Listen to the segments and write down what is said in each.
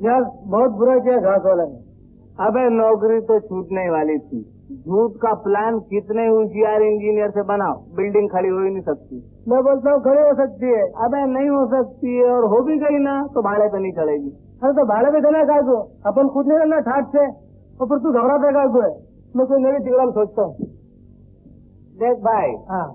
यार बहुत बुरा किया घास वाला ने। अबे नौकरी तो छूटने वाली थी, झूठ का प्लान कितने होशियार इंजीनियर से बनाओ, बिल्डिंग खड़ी हो ही नहीं सकती। मैं बोलता हूँ खड़ी हो सकती है। अबे नहीं हो सकती है, और हो भी गई ना तो भाड़े पे नहीं चढ़ेगी। अरे तो भाड़े पे देना का को, अपन खुद नहीं रहना ठाट से, और फिर तू घबराता का को है। मैं कोई नई टिकड़ा में सोचता हूँ। देख भाई, हाँ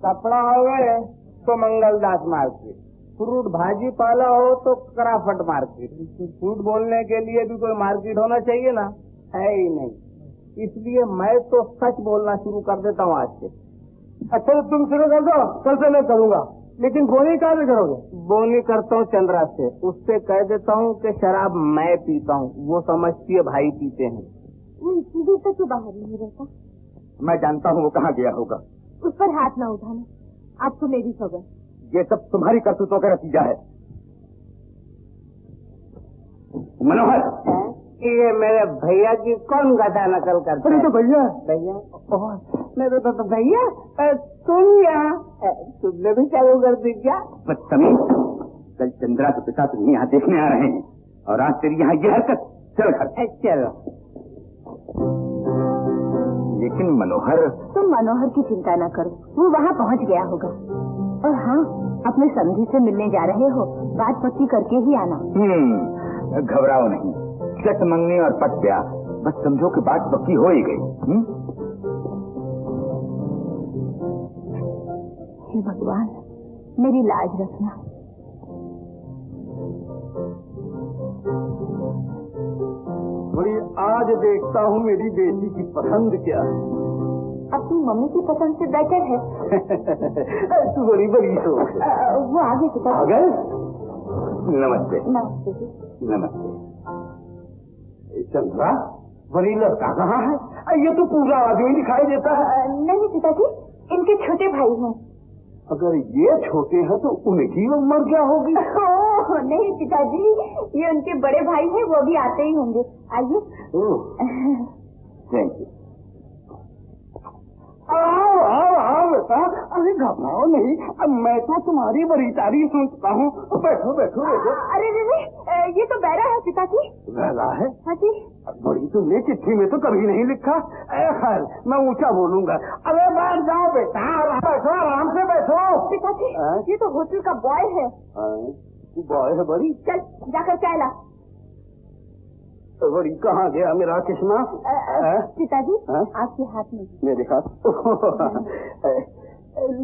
कपड़ा हो गए तो मंगलदास मार्केट, फ्रूट भाजी पाला हो तो कराफट मार्केट। झूठ बोलने के लिए भी कोई मार्केट होना चाहिए ना, है ही नहीं। इसलिए मैं तो सच बोलना शुरू कर देता हूँ आज से। अच्छा तो तुम शुरू कर दो, कल से मैं करूँगा। लेकिन बोनी कहाँ से करोगे? बोनी करता हूँ चंद्रा से, उससे कह देता हूँ कि शराब मैं पीता हूँ, वो समझती है भाई पीते हैं। वो तो तू बाहर नहीं रहता। मैं जानता हूँ वो कहाँ गया होगा। उस पर हाथ ना उठाना, आप तो मेरी खबर। ये सब तुम्हारी करतूतों का नतीजा है। मनोहर, ये मेरे भैया की कौन गधा नकल करता है? तो भैया मेरे तो भैया तुम यहाँ, तुमने भी चालू कर दी क्या? बदतमीज, कल चंद्रा के पिता तुम्हें यहाँ देखने आ रहे हैं, और आज तेरी यहाँ ये हरकत। चल घर। चलो। लेकिन मनोहर, तुम मनोहर की चिंता न करो, वो वहाँ पहुँच गया होगा। और हाँ, अपने समधी से मिलने जा रहे हो, बात पक्की करके ही आना। घबराओ नहीं, चट मंगनी और पट ब्याह, बस समझो कि बात पक्की हो ही गई। हे भगवान, मेरी लाज रखना। बड़ी आज देखता हूँ मेरी बेटी की पसंद क्या है। अपनी मम्मी की पसंद से बेटर है। तू बड़ी बड़ी सोच। वो आगे पिता। आ गए? नमस्ते। नमस्ते जी। नमस्ते। चंद्रा, बड़ी लड़का कहाँ है? ये तो पूरा आदमी दिखाई देता है। नहीं पिताजी, इनके छोटे भाई हैं। अगर ये छोटे हैं तो उनकी उम्र क्या होगी? नहीं पिताजी, ये उनके बड़े भाई हैं, वो भी आते ही होंगे। आइए। Thank you. आओ आओ आओ बेटा, अरे घबराओ नहीं, मैं तो तुम्हारी बड़ी तारीफ सुनता हूँ। बैठो बैठो बैठो। अरे ये तो बहरा है पिताजी। बहरा है? हाँ जी। बड़ी तुमने चिट्ठी में तो कभी नहीं लिखा। खैर मैं ऊंचा बोलूंगा। अरे बैठ जाओ बेटा, बैठो आराम से बैठो। पिताजी, ये तो होटल का बॉय है। बॉय है बड़ी? चल जाकर चाय ला। बड़ी कहाँ गया मेरा चश्मा? पिताजी, आपके हाथ में। मेरे हाथ?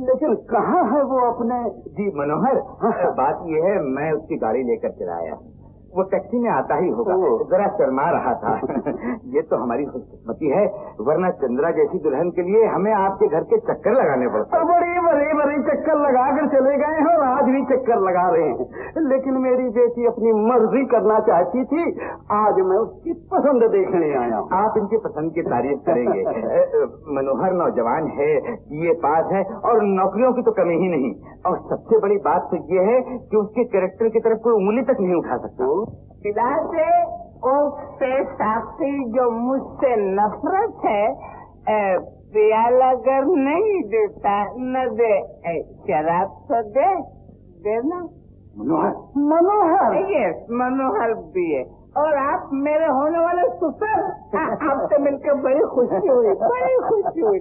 लेकिन कहाँ है वो अपने? जी मनोहर, बात ये है, मैं उसकी गाड़ी लेकर चला आया। वो टैक्सी में आता ही होगा, जरा शर्मा रहा था। ये तो हमारी खुशकिस्मती है, वरना चंद्रा जैसी दुल्हन के लिए हमें आपके घर के चक्कर लगाने पड़ते। बड़ी बड़ी बड़ी चक्कर लगा कर चले गए हैं, और आज भी चक्कर लगा रहे हैं। लेकिन मेरी बेटी अपनी मर्जी करना चाहती थी, आज मैं उसकी पसंद देखने आया। आप इनकी पसंद की तारीफ करेंगे। मनोहर नौजवान है, ये पास है, और नौकरियों की तो कमी ही नहीं। और सबसे बड़ी बात तो ये है कि उसके कैरेक्टर की तरफ कोई उंगली तक नहीं उठा सकता। पिता से उससे साथी जो मुझसे नफरत है, प्याला अगर नहीं देता न दे, शराब तो दे देना। मनोहर? मनोहर? यस, मनोहर भी है। और आप मेरे होने वाले ससुर, आपसे मिलकर बड़ी खुशी हुई, बड़ी खुशी हुई।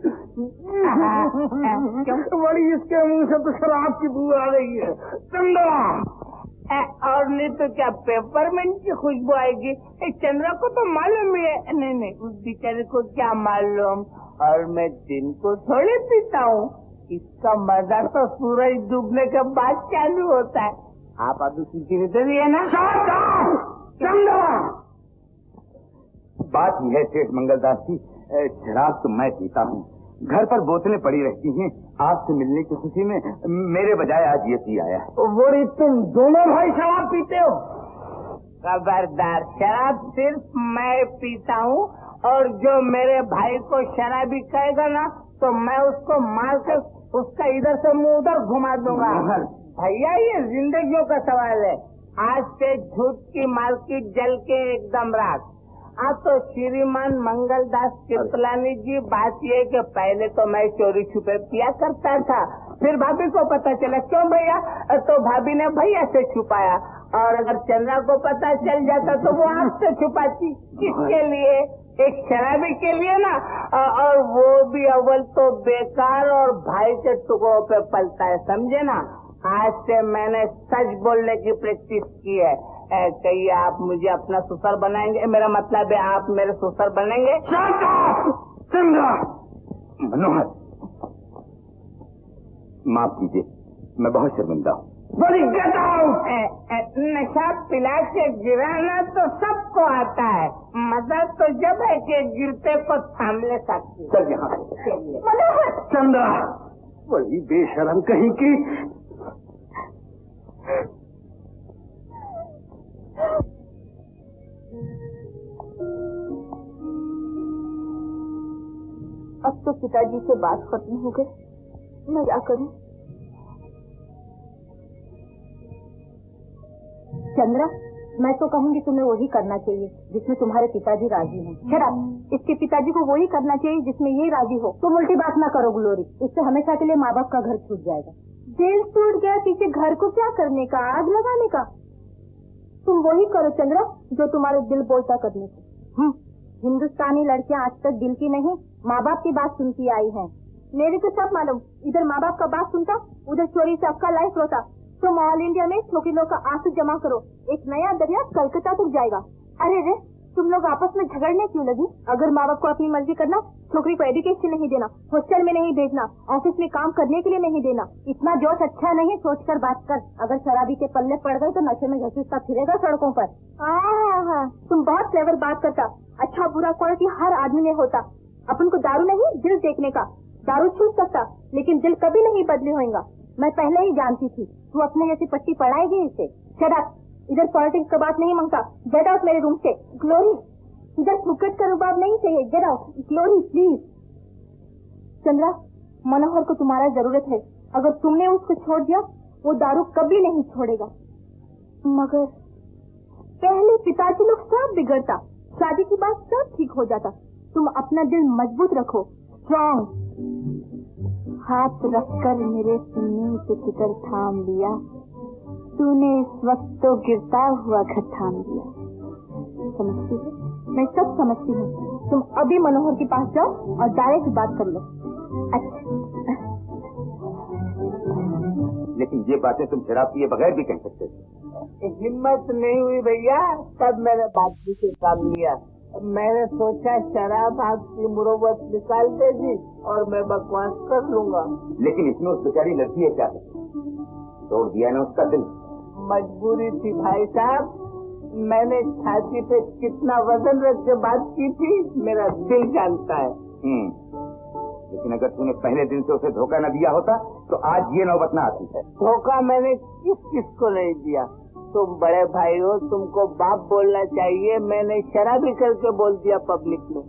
बड़ी इसके मुंह से तो शराब की बू आ रही है। चंद्रा, और नहीं तो क्या पेपरमेंट की खुशबू आएगी? चंद्रा को तो मालूम ही है। नहीं, उस बेचारे को क्या मालूम। और मैं दिन को थोड़ी पीता हूँ, इसका मजा तो सूरज डूबने के बाद चालू होता है। आप अभी किसी ने तो दिया ना? चंद्रा, बात यह है सेठ मंगलदास जी, शराब तो मैं पीता हूँ, घर पर बोतलें पड़ी रहती हैं। आपसे मिलने की खुशी में मेरे बजाय आज ये पी आया। वो तुम दोनों भाई शराब पीते हो? खबरदार, शराब सिर्फ मैं पीता हूँ, और जो मेरे भाई को शराबी कहेगा ना तो मैं उसको मार कर उसका इधर से मुंह उधर घुमा दूंगा। भैया, ये जिंदगियों का सवाल है। आज से झूठ की मार्केट जल के एकदम राख। हाँ तो श्रीमान मंगलदास कृपलानी जी, बात ये कि पहले तो मैं चोरी छुपे पिया करता था, फिर भाभी को पता चला। क्यों भैया? तो भाभी ने भैया से छुपाया, और अगर चंद्रा को पता चल जाता तो वो आपसे छुपाती। किसके लिए? एक शराबी के लिए ना, और वो भी अव्वल तो बेकार और भाई के टुकड़ों पे पलता है, समझे ना। आज से मैंने सच बोलने की प्रैक्टिस की है। कहिए आप मुझे अपना ससुर बनाएंगे? मेरा मतलब है आप मेरे ससुर बनेंगे? चंद्रा, मनोहर, माफ कीजिए, मैं बहुत शर्मिंदा हूँ। नशा पिला के गिराना तो सबको आता है, मजा तो जब है कि गिरते को थाम ले सकती। चल यहाँ मनोहर। चंद्रा, बड़ी बेशरम कहीं की। अब तो पिताजी से बात खत्म हो गई, मैं क्या करूं? चंद्रा, मैं तो कहूंगी तुम्हें वही करना चाहिए जिसमें तुम्हारे पिताजी राजी हैं। शराब, इसके पिताजी को वही करना चाहिए जिसमें ये राजी हो। तुम उल्टी बात ना करो ग्लोरी, इससे हमेशा के लिए माँ बाप का घर छूट जाएगा। दिल टूट गया, पीछे घर को क्या करने का, आग लगाने का? तुम वही करो चंद्रा जो तुम्हारे दिल बोलता करने को। हिंदुस्तानी लड़कियां आज तक दिल की नहीं, माँ बाप की बात सुनती आई हैं। मेरे को सब मालूम, इधर माँ बाप का बात सुनता, उधर चोरी से आपका लाइफ रोता। तुम ऑल इंडिया में छोटी लोग का आंसू जमा करो, एक नया दरिया कलकत्ता तक जाएगा। अरे रे, तुम लोग आपस में झगड़ने क्यों लगी? अगर माँ बाप को अपनी मर्जी करना, छोकरी को एजुकेशन नहीं देना, हॉस्टल में नहीं भेजना, ऑफिस में काम करने के लिए नहीं देना, इतना जोश अच्छा नहीं, सोचकर बात कर। अगर शराबी के पल्ले पड़ गए तो नशे में घसीटता फिरेगा सड़कों पर। तुम बहुत क्लेवर बात करता। अच्छा बुरा क्वालिटी हर आदमी में होता। अपन को दारू नहीं, दिल देखने का। दारू छूट सकता, लेकिन दिल कभी नहीं बदली होगा। मैं पहले ही जानती थी तू अपने जैसी पट्टी पढ़ाएगी इसे। शट अप, इधर पॉलिटिक्स का बात नहीं मांगता। गेट आउट मेरे रूम से। ग्लोरी, इधर फुकट का रुबाब नहीं चाहिए। Get out Glory please. Chandra, Manohar को तुम्हारा जरूरत है। अगर तुमने उसको छोड़ दिया, वो दारू कभी नहीं छोड़ेगा। मगर पहले पिताजी लोग सब बिगड़ता, शादी की बात सब ठीक हो जाता। तुम अपना दिल मजबूत रखो, स्ट्रॉन्ग। हाथ रखकर मेरे सीने से फिकर थाम लिया, तूने इस वक्त तो गिरता हुआ घर थाम लिया। समझती है? मैं सब समझती हूँ। तुम अभी मनोहर के पास जाओ और डायरेक्ट बात कर लो। अच्छा, लेकिन ये बातें तुम शराब पिए बगैर भी कह सकते थे। हिम्मत नहीं हुई भैया, तब मैंने बात से काम लिया। मैंने सोचा शराब आपकी मुरव्वत निकाल देगी और मैं बकवास कर लूंगा। लेकिन इसमें उस बेचारी लड़की है क्या, तोड़ दिया ना उसका दिल। मजबूरी थी भाई साहब, मैंने छाती पे कितना वजन रख के बात की थी, मेरा दिल जानता है। लेकिन अगर तूने पहले दिन से उसे धोखा न दिया होता तो आज ये नौबत न आती है। धोखा मैंने किसको नहीं दिया? तुम बड़े भाई हो, तुमको बाप बोलना चाहिए। मैंने शराबी करके बोल दिया पब्लिक में।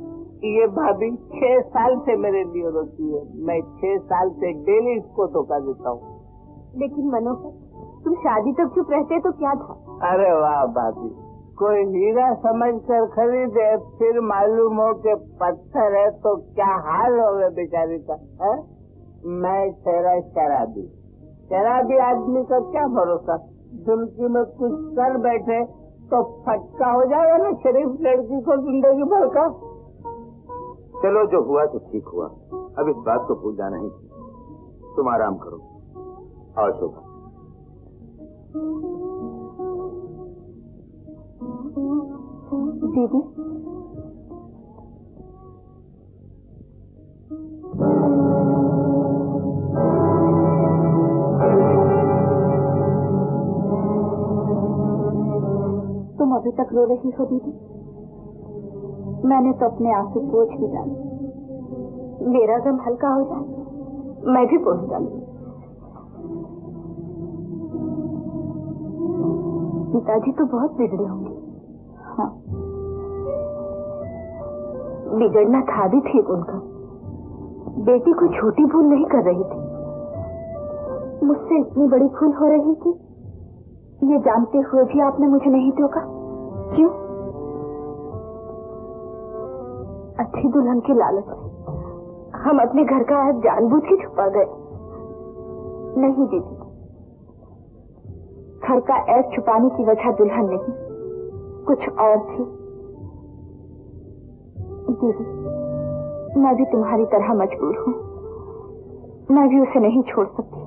ये भाभी 6 साल से मेरे लिए रोती है, मैं 6 साल से डेली इसको धोखा देता हूँ। लेकिन मनोहर, तुम शादी तक चुप रहते तो क्या था? अरे वाह भाभी, कोई हीरा समझ कर खरीदे, फिर मालूम हो के पत्थर है तो क्या हाल होगा बेचारी का, है? मैं तेरा शराबी आदमी का क्या भरोसा? जिंदगी में कुछ कर बैठे तो फटका हो जाएगा ना शरीफ लड़की को जिंदगी भर का। चलो जो हुआ तो ठीक हुआ, अब इस बात को भूल जाना ही। तुम आराम करो। और शोभा, दीदी, तुम अभी तक रो रही हो दीदी? मैंने तो अपने आंसू पोंछ भी डाले। मेरा गम हल्का हो जाए, मैं भी पोंछ डालूं। पिताजी तो बहुत बिगड़े होंगे। हाँ, बिगड़ना था भी ठीक उनका। बेटी को छोटी भूल नहीं कर रही थी, मुझसे इतनी बड़ी भूल हो रही थी, ये जानते हुए भी आपने मुझे नहीं टोका। क्यों? थी दुल्हन की लालच। हम अपने घर का ऐब जानबूझ के छुपा गए। नहीं दीदी, घर का ऐब छुपाने की वजह दुल्हन नहीं, कुछ और थी। दीदी, मैं भी तुम्हारी तरह मजबूर हूँ, मैं भी उसे नहीं छोड़ सकती।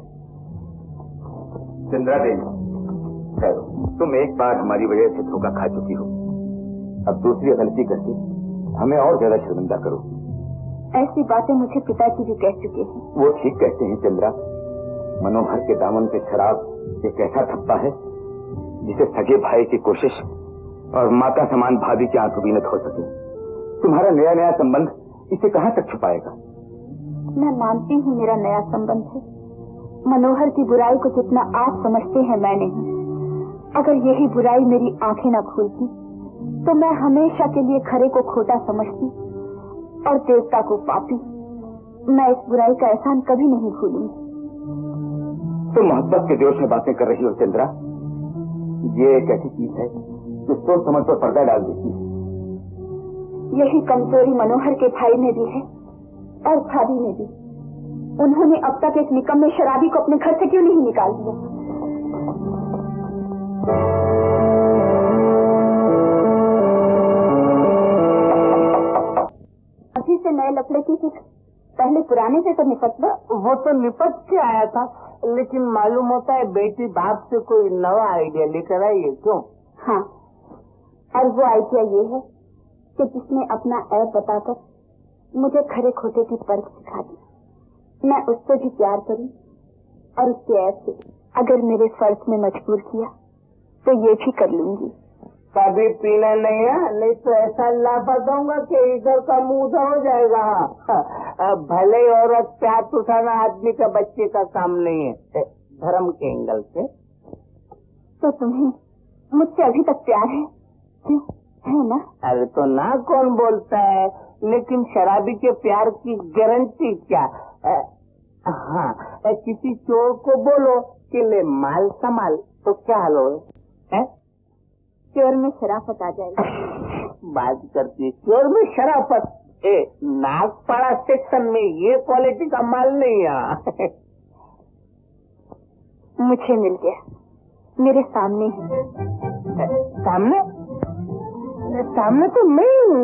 चंद्रा देवी, तुम एक बार हमारी वजह से धोखा खा चुकी हो, अब दूसरी गलती करके हमें और ज्यादा शर्मिंदा करो। ऐसी बातें मुझे पिताजी भी कह चुके हैं। वो ठीक कहते हैं चंद्रा, मनोहर के दामन पे शराब एक ऐसा थप्पा है जिसे सगे भाई की कोशिश और माता समान भाभी की आंखों भी न धो सके। तुम्हारा नया नया संबंध इसे कहां तक छुपाएगा? मैं मानती हूँ मेरा नया संबंध है। मनोहर की बुराई को जितना आप समझते हैं मैं नहीं। अगर यही बुराई मेरी आंखें न खोलती तो मैं हमेशा के लिए खरे को खोटा समझती और देवता को पापी। मैं इस बुराई का एहसान कभी नहीं भूलूंगी। तुम मोहब्बत के जोश में बातें कर रही हो चंद्रा। ये एक ऐसी चीज है जो सोच समझ पर पर्दा डाल देती है। यही कमजोरी मनोहर के भाई में भी है और भाभी में भी। उन्होंने अब तक एक निकम्मे शराबी को अपने घर से क्यों नहीं निकाल दिया? अभी से नए लफड़े की फिक्र, पहले पुराने से तो निपट लो। वो तो निपट के आया था, लेकिन मालूम होता है बेटी बाप से कोई नया आइडिया लेकर आई है। क्यों? हाँ, और वो आइडिया ये है कि जिसने अपना ऐब बताकर मुझे खरे खोटे की परख सिखा दी, मैं उससे भी प्यार करूं और उसके ऐब से अगर मेरे फर्ज में मजबूर किया तो ये भी कर लूंगी। कभी पीना नहीं है, नहीं तो ऐसा लाफा दूंगा कि इधर का मुंह उधर हो जाएगा। भले ही औरत प्यार उठाना आदमी का बच्चे का काम नहीं है, धर्म के एंगल से। तो तुम्हें मुझसे अभी तक प्यार है? क्यों, है ना? अरे तो ना कौन बोलता है, लेकिन शराबी के प्यार की गारंटी क्या? हाँ, किसी चोर को बोलो कि ले माल संभाल, तो क्या हाल हो? चोर में शराफत आ जाएगी। बात करती है चोर में शराफत? नागपाड़ा सेक्शन में ये क्वालिटी का माल नहीं है। मुझे मिल गया, मेरे सामने है। सामने? सामने तो मैं हूँ।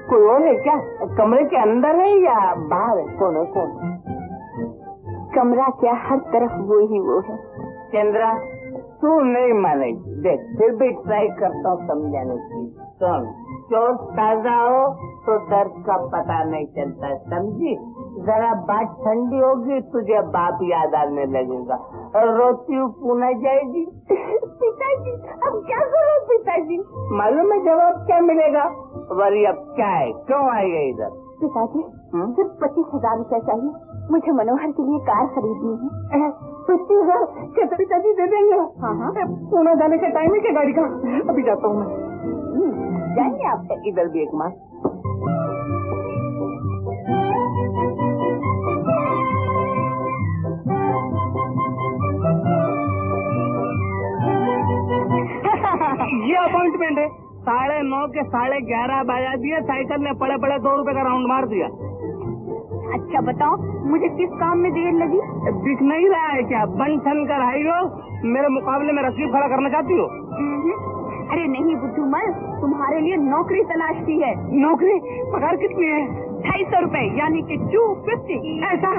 कोई और है क्या? कमरे के अंदर है या बाहर है? कौन है? कौन? कमरा क्या, हर तरफ वो ही वो है। चंद्रा, तू नहीं मानेगी। देख, फिर भी ट्राई करता हूँ समझाने की। सुन, चोट ताजा हो तो दर्द का पता नहीं चलता, समझी? जरा बात ठंडी होगी तुझे बाप याद आने लगेगा और रोती पुनः जाएगी। पिताजी, अब क्या करो पिताजी? मालूम है जवाब क्या मिलेगा? वरी अब क्या है, क्यों आई है इधर? पिताजी, सिर्फ 25,000 रुपया चाहिए, मुझे मनोहर के लिए कार खरीदनी है। 25,000 क्या पिताजी दे देंगे? हाँ, पुणे जाने का टाइम है क्या गाड़ी का? अभी जाता हूँ मैं। जाएंगे आप? इधर भी एक माँ। ये अपॉइंटमेंट है। 9:30 के 11:30 बजा दिए, साइकिल ने पड़े पड़े 2 रुपए का राउंड मार दिया। अच्छा बताओ, मुझे किस काम में देर लगी? दिख नहीं रहा है क्या? बन ठन कर आई हो, मेरे मुकाबले में रसीद खड़ा करना चाहती हो? अरे नहीं बुद्धूमल, तुम्हारे लिए नौकरी तलाशती है। नौकरी? पगार कितनी है? 250 रुपए, यानी कि 250। ऐसा?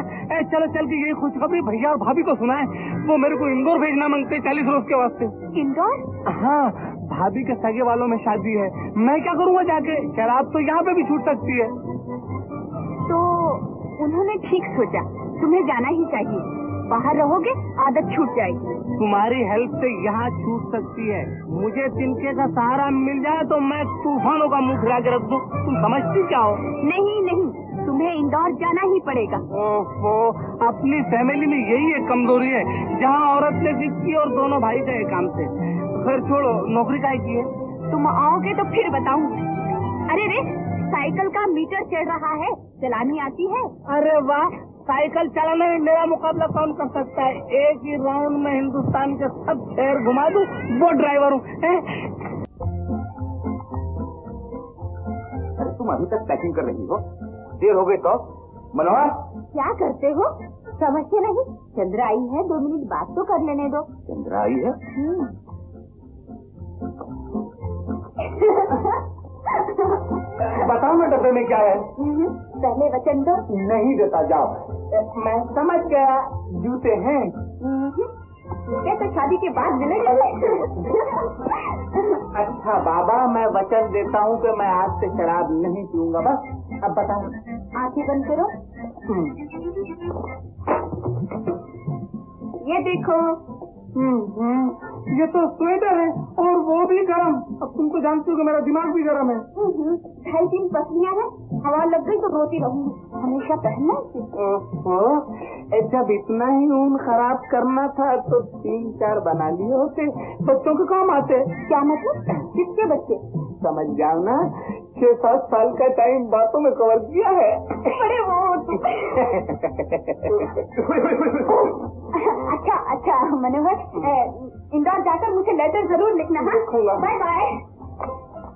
चलो चल के यही खुशखबरी भैया और भाभी को सुनाए। वो मेरे को इंदौर भेजना मांगते 40 रोज के वास्ते। इंदौर? हाँ, भाभी के सगे वालों में शादी है। मैं क्या करूँगा जाके? शराब तो यहाँ पे भी छूट सकती है। तो उन्होंने ठीक सोचा, तुम्हें जाना ही चाहिए। बाहर रहोगे आदत छूट जाएगी। तुम्हारी हेल्प से यहाँ छूट सकती है। मुझे तिनके का सहारा मिल जाए तो मैं तूफानों का मुंह फिरा के रख दूं। तुम समझती क्या हो? नहीं नहीं, तुम्हें इंदौर जाना ही पड़ेगा। ओहो, अपनी फैमिली में यही एक कमजोरी है, जहाँ औरत ने जिद की और दोनों भाई गए काम से। फिर छोड़ो, नौकरी काहे की है? तुम आओगे तो फिर बताऊंगी। अरे रे, साइकिल का मीटर चढ़ रहा है, चलानी आती है? अरे वाह, साइकिल चलाने में मेरा मुकाबला कौन कर सकता है? एक ही राउंड में हिंदुस्तान के सब शहर घुमा दूं, वो ड्राइवर हूँ। अरे तुम अभी तक पैकिंग कर रही हो? देर हो गई तो। मनोहर, क्या करते हो? समझते नहीं? चंद्रा आई है, 2 मिनट बात तो कर लेने दो। चंद्रा आई है? बताओ ना डब्बे में क्या है? पहले वचन दो। नहीं देता, जाओ। मैं समझ गया, जूते हैं। क्या तो शादी के बाद मिलेंगे। अच्छा बाबा, मैं वचन देता हूँ कि मैं आज से शराब नहीं पीऊंगा। बस अब बताओ। आंखें बंद करो। ये देखो। ये तो स्वेटर है और वो भी गरम। अब तुम तो जानती हो कि मेरा दिमाग भी गरम है। 2.5-3 पसलियाँ हैं, हवा लग गई तो रोती रहूंगी। हमेशा पहनना है। जब इतना ही ऊन खराब करना था तो 3-4 बना लिए होते, बच्चों के काम आते। क्या मतलब? किसके बच्चे? समझ जाओ ना, 6-7 साल का टाइम बातों में कवर किया है। अरे वो अच्छा मनोहर, इंदौर जाकर मुझे लेटर जरूर लिखना। लिखूंगा। Bye bye.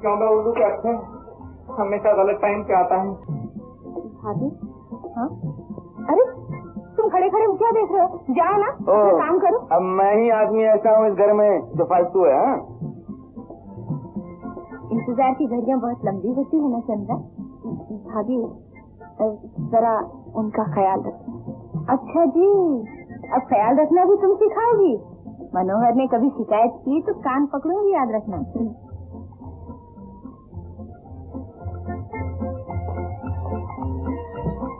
क्यों मैं उर्दू के अच्छे हमेशा गलत टाइम पे आता है। भाभी, हाँ? अरे तुम खड़े खड़े क्या देख रहे हो? जाओ ना, काम करो। अब मैं ही आदमी ऐसा हूँ इस घर में जो फालतू है। इंतजार की घड़ियाँ बहुत लंबी होती है ना चंद्रा। भाभी जरा उनका ख्याल रखना। अच्छा जी, अब ख्याल रखना भी तुम सिखाओगी? मनोहर ने कभी शिकायत की तो कान पकड़ूंगी, याद रखना।